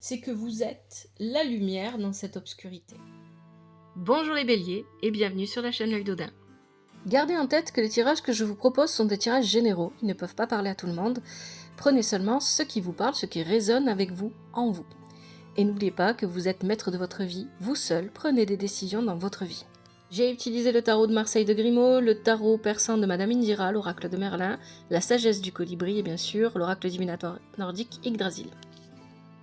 c'est que vous êtes la lumière dans cette obscurité. Bonjour les béliers et bienvenue sur la chaîne L'Œil d'Odin. Gardez en tête que les tirages que je vous propose sont des tirages généraux, ils ne peuvent pas parler à tout le monde. Prenez seulement ce qui vous parle, ce qui résonne avec vous, en vous. Et n'oubliez pas que vous êtes maître de votre vie, vous seul prenez des décisions dans votre vie. J'ai utilisé le tarot de Marseille de Grimaud, le tarot persan de Madame Indira, l'oracle de Merlin, la sagesse du colibri et bien sûr l'oracle divinatoire nordique Yggdrasil.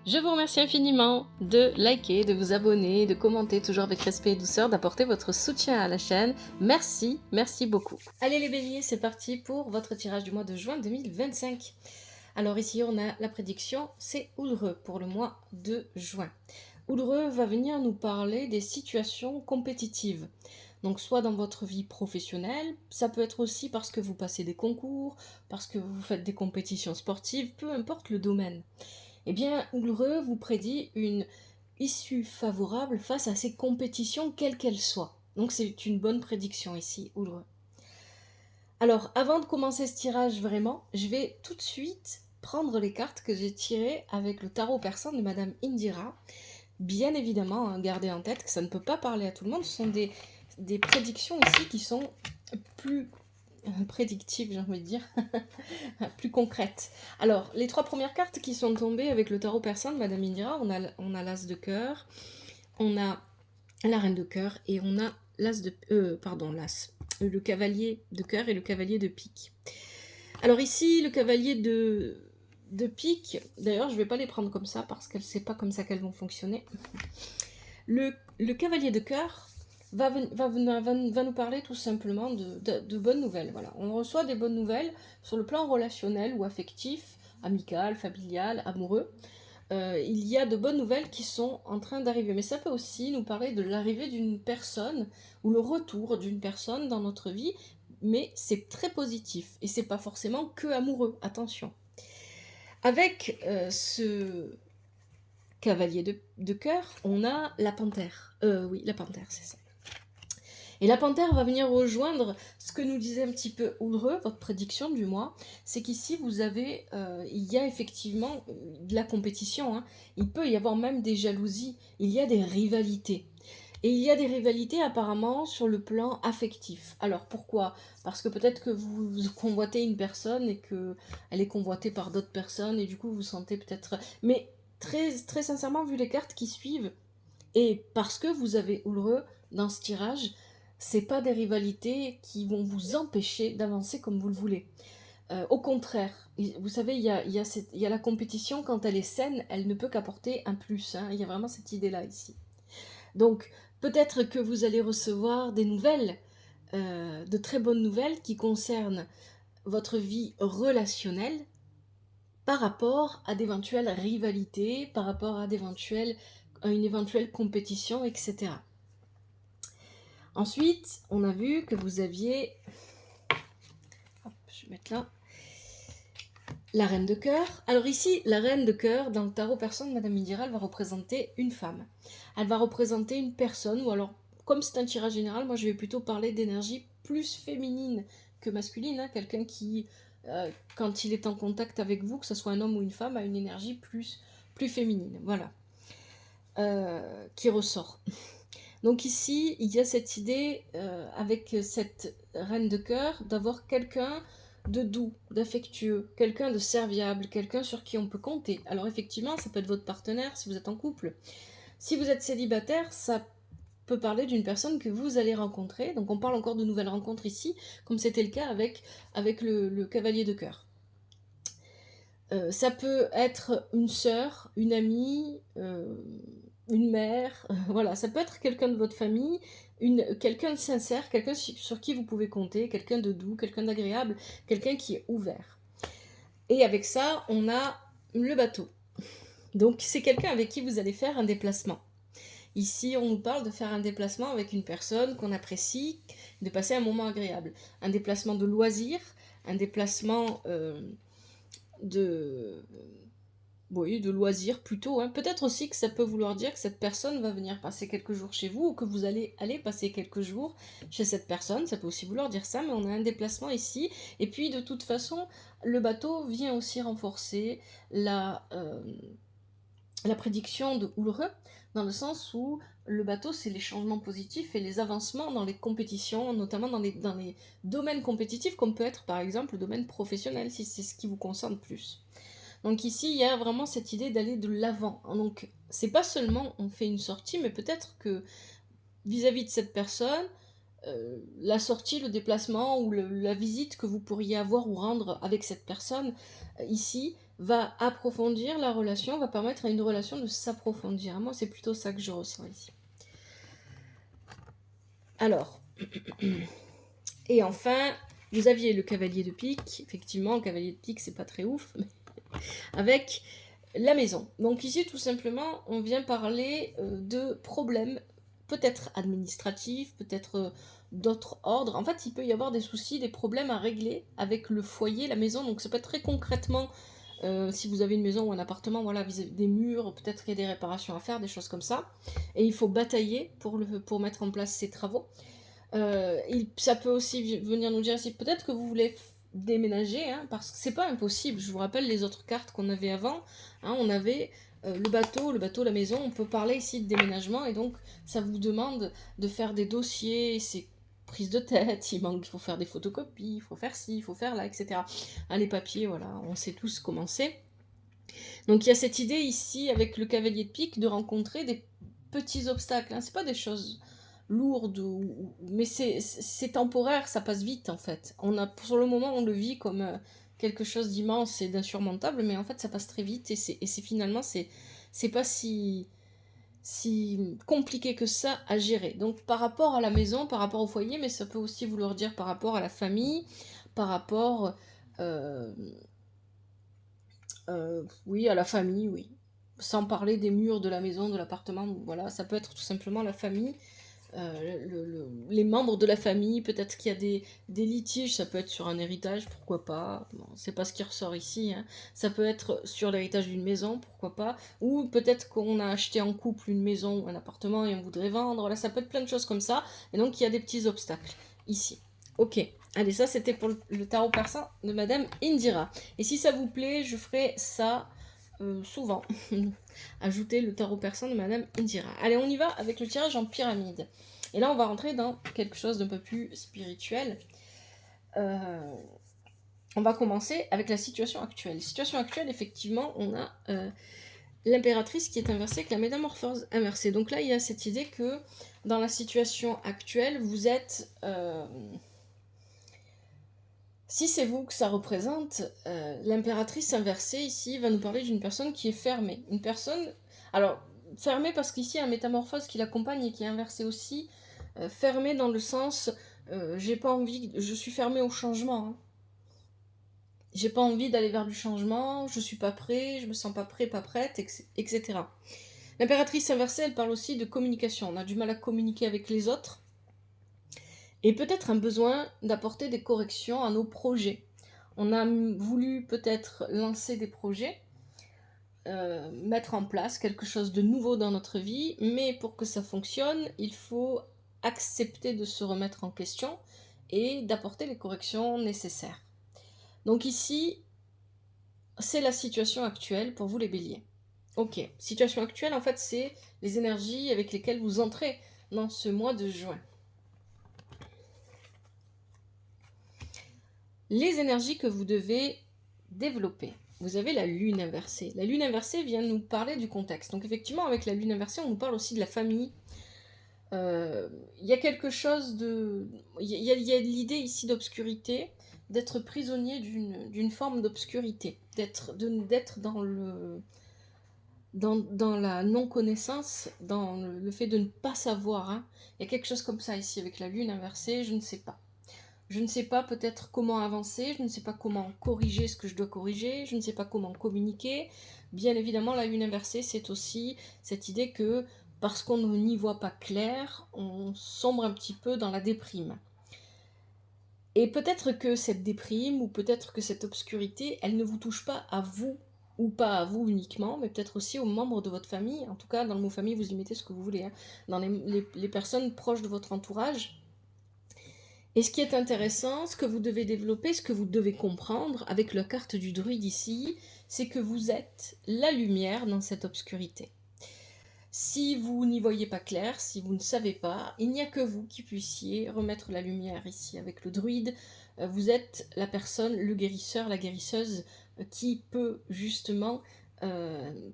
Je vous remercie infiniment de liker, de vous abonner, de commenter toujours avec respect et douceur, d'apporter votre soutien à la chaîne. Merci, merci beaucoup. Allez les béliers, c'est parti pour votre tirage du mois de juin 2025. Alors ici on a la prédiction, c'est Oulreux pour le mois de juin. Oulreux va venir nous parler des situations compétitives. Donc soit dans votre vie professionnelle, ça peut être aussi parce que vous passez des concours, parce que vous faites des compétitions sportives, peu importe le domaine. Eh bien, Oulreux vous prédit une issue favorable face à ces compétitions, quelles qu'elles soient. Donc c'est une bonne prédiction ici, Oulreux. Alors, avant de commencer ce tirage vraiment, je vais tout de suite prendre les cartes que j'ai tirées avec le tarot persan de Madame Indira. Bien évidemment, hein, gardez en tête que ça ne peut pas parler à tout le monde. Ce sont des prédictions ici qui sont plus prédictives, j'ai envie de dire, plus concrètes. Alors, les trois premières cartes qui sont tombées avec le tarot persan de Madame Indira, on a l'as de cœur, on a la reine de cœur et on a le cavalier de cœur et le cavalier de pique. Alors ici, le cavalier de pique, d'ailleurs je ne vais pas les prendre comme ça parce que c'est pas comme ça qu'elles vont fonctionner. Le cavalier de cœur va nous parler tout simplement de bonnes nouvelles. Voilà. On reçoit des bonnes nouvelles sur le plan relationnel ou affectif, amical, familial, amoureux. Il y a de bonnes nouvelles qui sont en train d'arriver. Mais ça peut aussi nous parler de l'arrivée d'une personne ou le retour d'une personne dans notre vie. Mais c'est très positif et c'est pas forcément que amoureux. Attention. Avec ce cavalier de cœur, on a la panthère. Oui, la panthère, c'est ça. Et la panthère va venir rejoindre ce que nous disait un petit peu Oulreux, votre prédiction du mois, c'est qu'ici vous avez, il y a effectivement de la compétition, hein. Il peut y avoir même des jalousies, il y a des rivalités. Et il y a des rivalités apparemment sur le plan affectif. Alors pourquoi ? Parce que peut-être que vous convoitez une personne et qu'elle est convoitée par d'autres personnes et du coup vous sentez peut-être... Mais très, très sincèrement, vu les cartes qui suivent, et parce que vous avez Oulreux dans ce tirage, c'est pas des rivalités qui vont vous empêcher d'avancer comme vous le voulez. Au contraire, vous savez, il y a la compétition, quand elle est saine, elle ne peut qu'apporter un plus. Hein. Il y a vraiment cette idée-là ici. Donc, peut-être que vous allez recevoir des nouvelles, de très bonnes nouvelles qui concernent votre vie relationnelle par rapport à d'éventuelles rivalités, par rapport à une éventuelle compétition, etc. Ensuite, on a vu que vous aviez, hop, je vais mettre là, la reine de cœur. Alors ici, la reine de cœur, dans le tarot persan de Madame Indira, elle va représenter une femme. Elle va représenter une personne, ou alors, comme c'est un tirage général, moi je vais plutôt parler d'énergie plus féminine que masculine. Hein, quelqu'un qui, quand il est en contact avec vous, que ce soit un homme ou une femme, a une énergie plus féminine. Voilà. Qui ressort. Donc ici, il y a cette idée, avec cette reine de cœur, d'avoir quelqu'un de doux, d'affectueux, quelqu'un de serviable, quelqu'un sur qui on peut compter. Alors effectivement, ça peut être votre partenaire si vous êtes en couple. Si vous êtes célibataire, ça peut parler d'une personne que vous allez rencontrer. Donc on parle encore de nouvelles rencontres ici, comme c'était le cas avec le cavalier de cœur. Ça peut être une sœur, une amie, une mère, voilà, ça peut être quelqu'un de votre famille, quelqu'un de sincère, quelqu'un sur qui vous pouvez compter, quelqu'un de doux, quelqu'un d'agréable, quelqu'un qui est ouvert. Et avec ça, on a le bateau. Donc c'est quelqu'un avec qui vous allez faire un déplacement. Ici, on nous parle de faire un déplacement avec une personne qu'on apprécie, de passer un moment agréable. Un déplacement de loisir, un déplacement de loisirs plutôt. Hein. Peut-être aussi que ça peut vouloir dire que cette personne va venir passer quelques jours chez vous ou que vous allez aller passer quelques jours chez cette personne. Ça peut aussi vouloir dire ça, mais on a un déplacement ici. Et puis, de toute façon, le bateau vient aussi renforcer la prédiction de Ulre, dans le sens où le bateau, c'est les changements positifs et les avancements dans les compétitions, notamment dans les domaines compétitifs, comme peut être par exemple le domaine professionnel, si c'est ce qui vous concerne plus. Donc ici, il y a vraiment cette idée d'aller de l'avant. Donc, c'est pas seulement on fait une sortie, mais peut-être que vis-à-vis de cette personne, la sortie, le déplacement ou la visite que vous pourriez avoir ou rendre avec cette personne, ici, va approfondir la relation, va permettre à une relation de s'approfondir. Moi, c'est plutôt ça que je ressens ici. Alors, et enfin, vous aviez le cavalier de pique. Effectivement, le cavalier de pique, c'est pas très ouf, mais avec la maison. Donc ici, tout simplement, on vient parler de problèmes, peut-être administratifs, peut-être d'autres ordres. En fait, il peut y avoir des soucis, des problèmes à régler avec le foyer, la maison. Donc ça peut être très concrètement, si vous avez une maison ou un appartement, voilà, des murs, peut-être qu'il y a des réparations à faire, des choses comme ça. Et il faut batailler pour mettre en place ces travaux. Ça peut aussi venir nous dire si peut-être que vous voulez déménager, hein, parce que c'est pas impossible. Je vous rappelle les autres cartes qu'on avait avant. Hein, on avait le bateau, la maison. On peut parler ici de déménagement et donc ça vous demande de faire des dossiers, c'est prise de tête, il faut faire des photocopies, il faut faire ci, il faut faire là, etc. Hein, les papiers, voilà, on sait tous comment c'est. Donc il y a cette idée ici avec le cavalier de pique de rencontrer des petits obstacles. Hein, c'est pas des choses lourdes, mais c'est temporaire, ça passe vite en fait. Sur le moment, on le vit comme quelque chose d'immense et d'insurmontable, mais en fait, ça passe très vite et c'est finalement, c'est pas si compliqué que ça à gérer. Donc par rapport à la maison, par rapport au foyer, mais ça peut aussi vouloir dire par rapport à la famille, par rapport oui, à la famille, oui. Sans parler des murs de la maison, de l'appartement, voilà, ça peut être tout simplement la famille, les membres de la famille, peut-être qu'il y a des litiges, ça peut être sur un héritage, pourquoi pas, bon, c'est pas ce qui ressort ici, hein. Ça peut être sur l'héritage d'une maison, pourquoi pas, ou peut-être qu'on a acheté en couple une maison ou un appartement et on voudrait vendre, voilà, ça peut être plein de choses comme ça, et donc il y a des petits obstacles ici. Ok, allez, ça c'était pour le tarot persan de Madame Indira. Et si ça vous plaît, je ferai ça souvent. Ajouter le tarot persan de Madame Indira. Allez, on y va avec le tirage en pyramide. Et là, on va rentrer dans quelque chose d'un peu plus spirituel. On va commencer avec la situation actuelle. Situation actuelle, effectivement, on a l'impératrice qui est inversée avec la métamorphose inversée. Donc là, il y a cette idée que dans la situation actuelle, vous êtes... si c'est vous que ça représente, l'impératrice inversée ici va nous parler d'une personne qui est fermée. Une personne... Alors, fermée parce qu'ici, il y a un métamorphose qui l'accompagne et qui est inversée aussi. Fermée dans le sens, j'ai pas envie, je suis fermée au changement. Hein. J'ai pas envie d'aller vers du changement, je suis pas prêt, je me sens pas prêt, pas prête, etc. L'impératrice inversée, elle parle aussi de communication. On a du mal à communiquer avec les autres. Et peut-être un besoin d'apporter des corrections à nos projets. On a voulu peut-être lancer des projets, mettre en place quelque chose de nouveau dans notre vie, mais pour que ça fonctionne, il faut accepter de se remettre en question et d'apporter les corrections nécessaires. Donc ici, c'est la situation actuelle pour vous les béliers. Ok, situation actuelle, en fait, c'est les énergies avec lesquelles vous entrez dans ce mois de juin. Les énergies que vous devez développer. Vous avez la lune inversée. La lune inversée vient nous parler du contexte. Donc effectivement, avec la lune inversée, on nous parle aussi de la famille. Il y a quelque chose de... Il y a l'idée ici d'obscurité, d'être prisonnier d'une forme d'obscurité, d'être dans la non-connaissance, dans le fait de ne pas savoir. Hein. Il y a quelque chose comme ça ici avec la lune inversée, je ne sais pas. Je ne sais pas peut-être comment avancer, je ne sais pas comment corriger ce que je dois corriger, je ne sais pas comment communiquer. Bien évidemment, la lune inversée, c'est aussi cette idée que parce qu'on n'y voit pas clair, on sombre un petit peu dans la déprime. Et peut-être que cette déprime, ou peut-être que cette obscurité, elle ne vous touche pas à vous, ou pas à vous uniquement, mais peut-être aussi aux membres de votre famille. En tout cas, dans le mot famille, vous y mettez ce que vous voulez. Hein. Dans les personnes proches de votre entourage. Et ce qui est intéressant, ce que vous devez développer, ce que vous devez comprendre avec la carte du druide ici, c'est que vous êtes la lumière dans cette obscurité. Si vous n'y voyez pas clair, si vous ne savez pas, il n'y a que vous qui puissiez remettre la lumière ici avec le druide. Vous êtes la personne, le guérisseur, la guérisseuse, qui peut justement,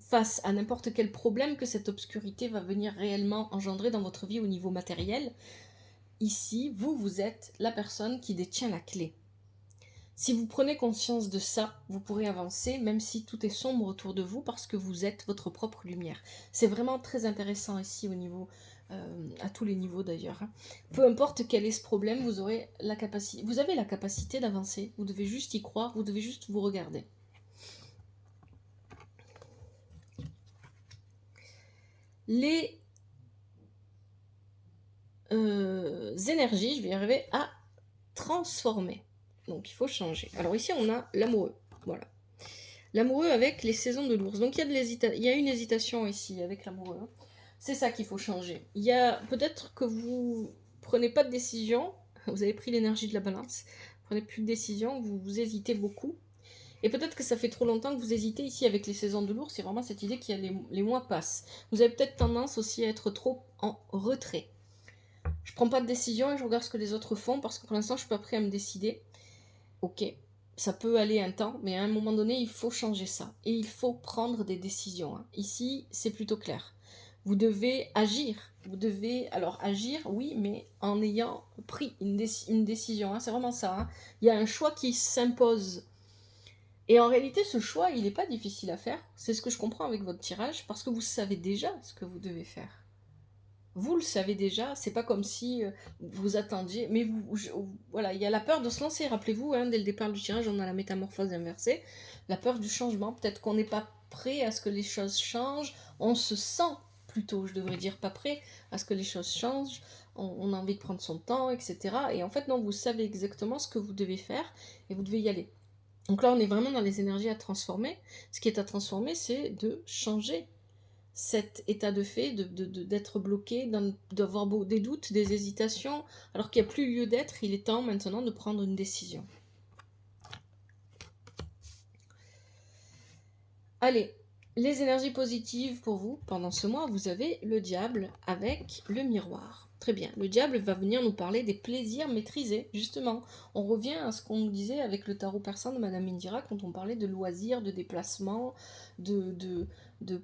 face à n'importe quel problème que cette obscurité va venir réellement engendrer dans votre vie au niveau matériel, ici, vous êtes la personne qui détient la clé. Si vous prenez conscience de ça, vous pourrez avancer même si tout est sombre autour de vous parce que vous êtes votre propre lumière. C'est vraiment très intéressant ici au niveau, à tous les niveaux d'ailleurs. Peu importe quel est ce problème, vous avez la capacité d'avancer. Vous devez juste y croire, vous devez juste vous regarder. Les énergies, je vais y arriver à transformer. Donc il faut changer. Alors ici on a l'amoureux, voilà. L'amoureux avec les saisons de l'ours. Donc il y a une hésitation ici avec l'amoureux. C'est ça qu'il faut changer. Il y a peut-être que vous prenez pas de décision, vous avez pris l'énergie de la balance, vous prenez plus de décision, vous hésitez beaucoup. Et peut-être que ça fait trop longtemps que vous hésitez ici avec les saisons de l'ours, c'est vraiment cette idée qu'il y a les mois passent. Vous avez peut-être tendance aussi à être trop en retrait. Je prends pas de décision et je regarde ce que les autres font parce que pour l'instant je suis pas prêt à me décider. Ok, ça peut aller un temps, mais à un moment donné, il faut changer ça. Et il faut prendre des décisions. Ici, c'est plutôt clair. Vous devez agir. Vous devez, alors agir, oui, mais en ayant pris une décision. C'est vraiment ça. Il y a un choix qui s'impose. Et en réalité, ce choix, il n'est pas difficile à faire. C'est ce que je comprends avec votre tirage, parce que vous savez déjà ce que vous devez faire. Vous le savez déjà, c'est pas comme si vous attendiez, mais voilà, il y a la peur de se lancer, rappelez-vous, dès le départ du tirage, on a la métamorphose inversée, la peur du changement, peut-être qu'on n'est pas prêt à ce que les choses changent, on se sent plutôt, je devrais dire, pas prêt à ce que les choses changent, on a envie de prendre son temps, etc. Et en fait, non, vous savez exactement ce que vous devez faire, et vous devez y aller. Donc là, on est vraiment dans les énergies à transformer. Ce qui est à transformer, c'est de changer cet état de fait, d'être bloqué, d'avoir des doutes, des hésitations, alors qu'il n'y a plus lieu d'être, il est temps maintenant de prendre une décision. Allez, les énergies positives pour vous, pendant ce mois, vous avez le diable avec le miroir. Très bien, le diable va venir nous parler des plaisirs maîtrisés, justement. On revient à ce qu'on nous disait avec le tarot persan de Madame Indira, quand on parlait de loisirs, de déplacements, de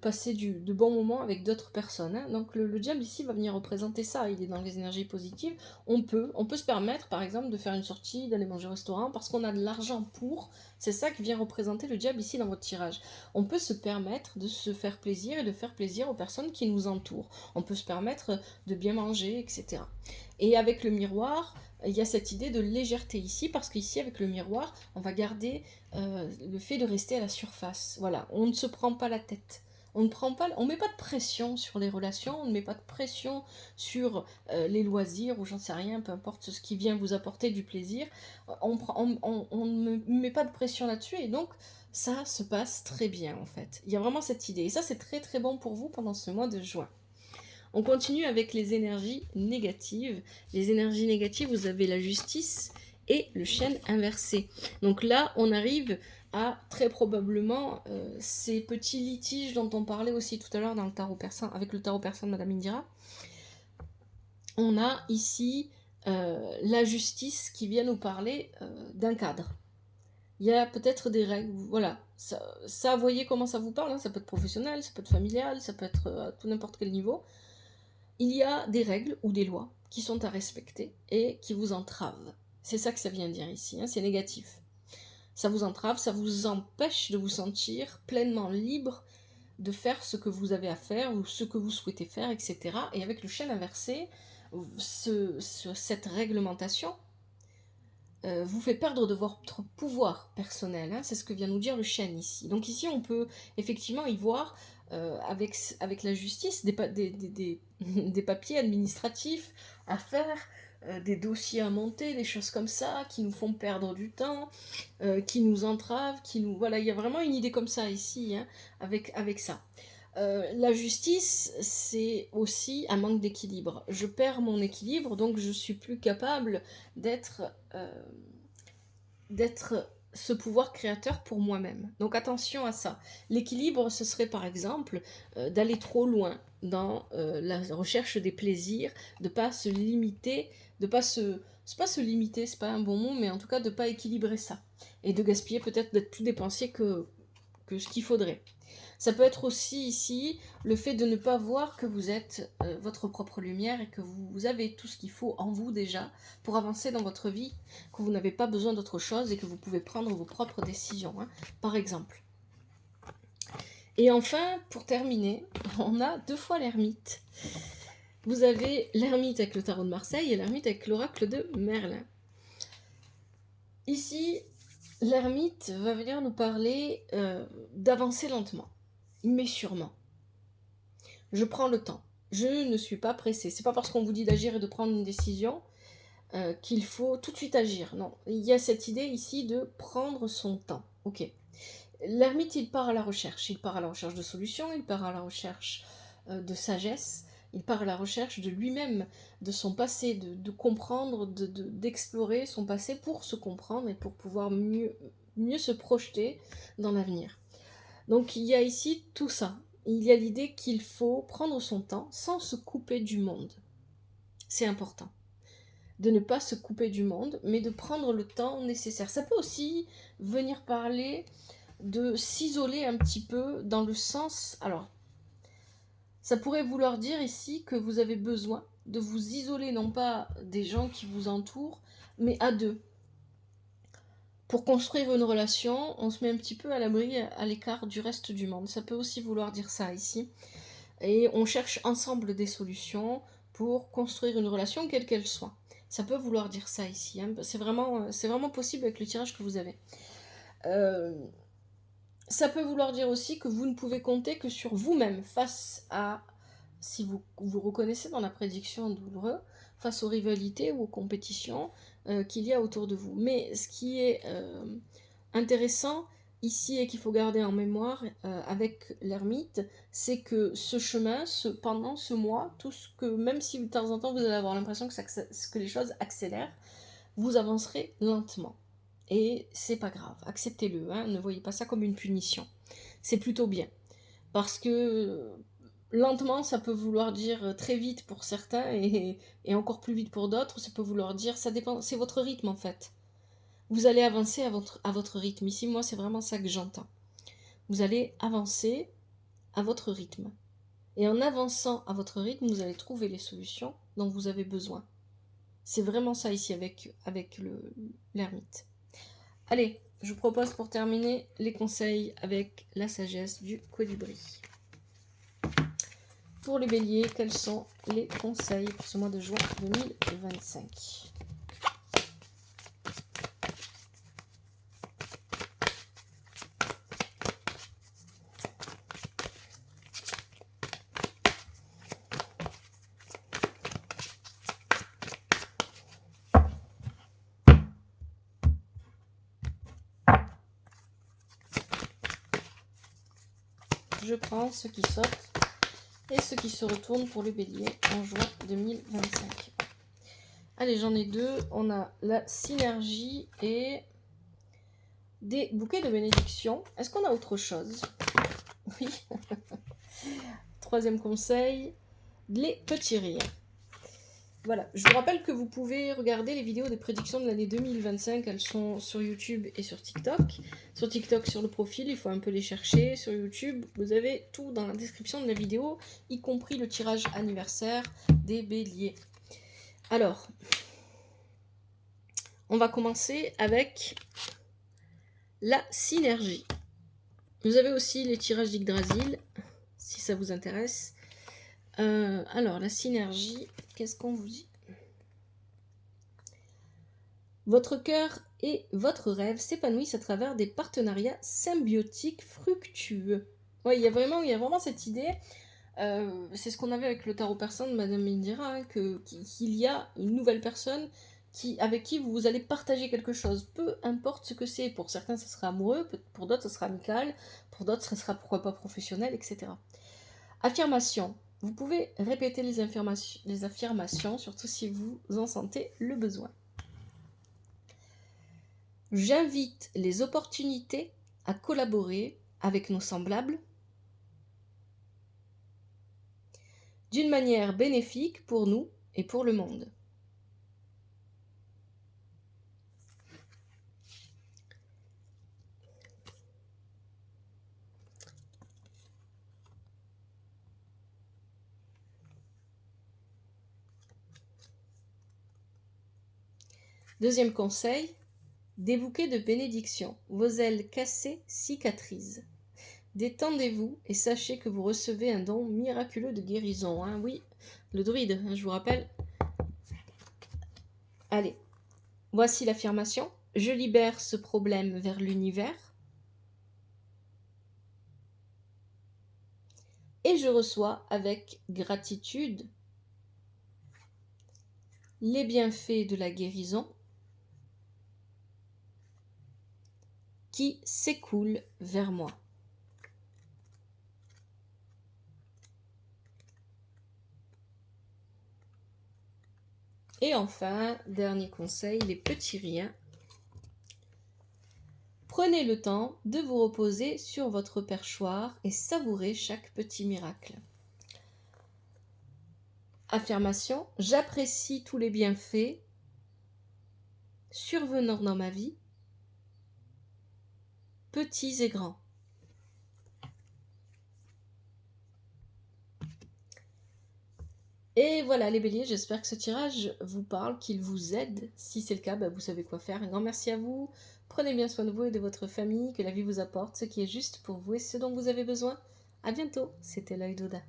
passer de bons moments avec d'autres personnes. Donc le diable ici va venir représenter ça, il est dans les énergies positives. On peut se permettre, par exemple, de faire une sortie, d'aller manger au restaurant, parce qu'on a de l'argent pour. C'est ça qui vient représenter le diable ici dans votre tirage. On peut se permettre de se faire plaisir et de faire plaisir aux personnes qui nous entourent. On peut se permettre de bien manger, etc. Et avec le miroir, il y a cette idée de légèreté ici, parce qu'ici, avec le miroir, on va garder le fait de rester à la surface. Voilà, on ne se prend pas la tête. On ne met pas de pression sur les relations, on ne met pas de pression sur les loisirs, ou j'en sais rien, peu importe ce qui vient vous apporter du plaisir. On ne met pas de pression là-dessus, et donc ça se passe très bien en fait. Il y a vraiment cette idée, et ça c'est très très bon pour vous pendant ce mois de juin. On continue avec les énergies négatives. Les énergies négatives, vous avez la justice et le chêne inversé. Donc là, on arrive à très probablement ces petits litiges dont on parlait aussi tout à l'heure dans le tarot persan, avec le tarot persan de Madame Indira. On a ici la justice qui vient nous parler d'un cadre. Il y a peut-être des règles, voilà. Ça, vous voyez comment ça vous parle, ça peut être professionnel, ça peut être familial, ça peut être à tout n'importe quel niveau. Il y a des règles ou des lois qui sont à respecter et qui vous entravent. C'est ça que ça vient dire ici, c'est négatif. Ça vous entrave, ça vous empêche de vous sentir pleinement libre de faire ce que vous avez à faire ou ce que vous souhaitez faire, etc. Et avec le chêne inversé, cette réglementation vous fait perdre de votre pouvoir personnel. C'est ce que vient nous dire le chêne ici. Donc ici, on peut effectivement y voir avec la justice des papiers administratifs à faire, des dossiers à monter, des choses comme ça qui nous font perdre du temps, qui nous entravent, voilà, il y a vraiment une idée comme ça ici, avec ça. La justice, c'est aussi un manque d'équilibre. Je perds mon équilibre, donc je suis plus capable d'être ce pouvoir créateur pour moi-même. Donc attention à ça. L'équilibre, ce serait par exemple d'aller trop loin dans la recherche des plaisirs, de pas se limiter, de pas se... C'est pas se limiter, c'est pas un bon mot, mais en tout cas de pas équilibrer ça. Et de gaspiller peut-être d'être plus dépensier que ce qu'il faudrait. Ça peut être aussi ici le fait de ne pas voir que vous êtes votre propre lumière et que vous avez tout ce qu'il faut en vous déjà pour avancer dans votre vie, que vous n'avez pas besoin d'autre chose et que vous pouvez prendre vos propres décisions, hein, par exemple. Et enfin, pour terminer, on a 2 fois l'ermite. Vous avez l'ermite avec le tarot de Marseille et l'ermite avec l'oracle de Merlin. Ici, l'ermite va venir nous parler d'avancer lentement, mais sûrement. Je prends le temps. Je ne suis pas pressée. C'est pas parce qu'on vous dit d'agir et de prendre une décision qu'il faut tout de suite agir. Non, il y a cette idée ici de prendre son temps. Ok. L'ermite, il part à la recherche. Il part à la recherche de solutions, il part à la recherche de sagesse, il part à la recherche de lui-même, de son passé, de comprendre, d'explorer son passé pour se comprendre et pour pouvoir mieux se projeter dans l'avenir. Donc il y a ici tout ça. Il y a l'idée qu'il faut prendre son temps sans se couper du monde. C'est important. De ne pas se couper du monde, mais de prendre le temps nécessaire. Ça peut aussi venir parler de s'isoler un petit peu dans le sens... Alors, ça pourrait vouloir dire ici que vous avez besoin de vous isoler, non pas des gens qui vous entourent, mais à deux. Pour construire une relation, on se met un petit peu à l'abri, à l'écart du reste du monde. Ça peut aussi vouloir dire ça ici. Et on cherche ensemble des solutions pour construire une relation, quelle qu'elle soit. Ça peut vouloir dire ça ici. Hein. C'est vraiment possible avec le tirage que vous avez. Ça peut vouloir dire aussi que vous ne pouvez compter que sur vous-même face à, si vous vous reconnaissez dans la prédiction douloureuse, face aux rivalités ou aux compétitions qu'il y a autour de vous. Mais ce qui est intéressant ici et qu'il faut garder en mémoire avec l'ermite, c'est que ce chemin, pendant ce mois, tout ce que, même si de temps en temps vous allez avoir l'impression que les choses accélèrent, vous avancerez lentement. Et c'est pas grave, acceptez-le, hein, ne voyez pas ça comme une punition. C'est plutôt bien. Parce que lentement, ça peut vouloir dire très vite pour certains et encore plus vite pour d'autres. Ça peut vouloir dire, ça dépend, c'est votre rythme en fait. Vous allez avancer à votre rythme. Ici, moi, c'est vraiment ça que j'entends. Vous allez avancer à votre rythme. Et en avançant à votre rythme, vous allez trouver les solutions dont vous avez besoin. C'est vraiment ça ici avec l'ermite. Allez, je vous propose pour terminer les conseils avec la sagesse du colibri. Pour les béliers, quels sont les conseils pour ce mois de juin 2025 ? Je prends ce qui saute et ce qui se retourne pour le bélier en juin 2025. Allez, j'en ai 2. On a la synergie et des bouquets de bénédiction. Est-ce qu'on a autre chose ? Oui. Troisième conseil, les petits rires. Voilà, je vous rappelle que vous pouvez regarder les vidéos des prédictions de l'année 2025, elles sont sur YouTube et sur TikTok. Sur TikTok, sur le profil, il faut un peu les chercher. Sur YouTube, vous avez tout dans la description de la vidéo, y compris le tirage anniversaire des béliers. Alors, on va commencer avec la synergie. Vous avez aussi les tirages d'Yggdrasil, si ça vous intéresse. Alors, la synergie, qu'est-ce qu'on vous dit ? Votre cœur et votre rêve s'épanouissent à travers des partenariats symbiotiques fructueux. Ouais, il y a vraiment cette idée, c'est ce qu'on avait avec le tarot persan de Madame Indira, hein, qu'il y a une nouvelle personne avec qui vous allez partager quelque chose, peu importe ce que c'est. Pour certains, ça sera amoureux, pour d'autres, ça sera amical, pour d'autres, ça sera pourquoi pas professionnel, etc. Affirmation. Vous pouvez répéter les affirmations, surtout si vous en sentez le besoin. J'invite les opportunités à collaborer avec nos semblables d'une manière bénéfique pour nous et pour le monde. Deuxième conseil, des bouquets de bénédiction. Vos ailes cassées cicatrisent. Détendez-vous et sachez que vous recevez un don miraculeux de guérison. Hein. Oui, le druide, je vous rappelle. Allez, voici l'affirmation. Je libère ce problème vers l'univers. Et je reçois avec gratitude les bienfaits de la guérison qui s'écoulent vers moi. Et enfin, dernier conseil, les petits riens. Prenez le temps de vous reposer sur votre perchoir et savourez chaque petit miracle. Affirmation, j'apprécie tous les bienfaits survenant dans ma vie, petits et grands. Et voilà les béliers, j'espère que ce tirage vous parle, qu'il vous aide. Si c'est le cas, vous savez quoi faire. Un grand merci à vous. Prenez bien soin de vous et de votre famille, que la vie vous apporte ce qui est juste pour vous et ce dont vous avez besoin. À bientôt, c'était l'œil d'Oda.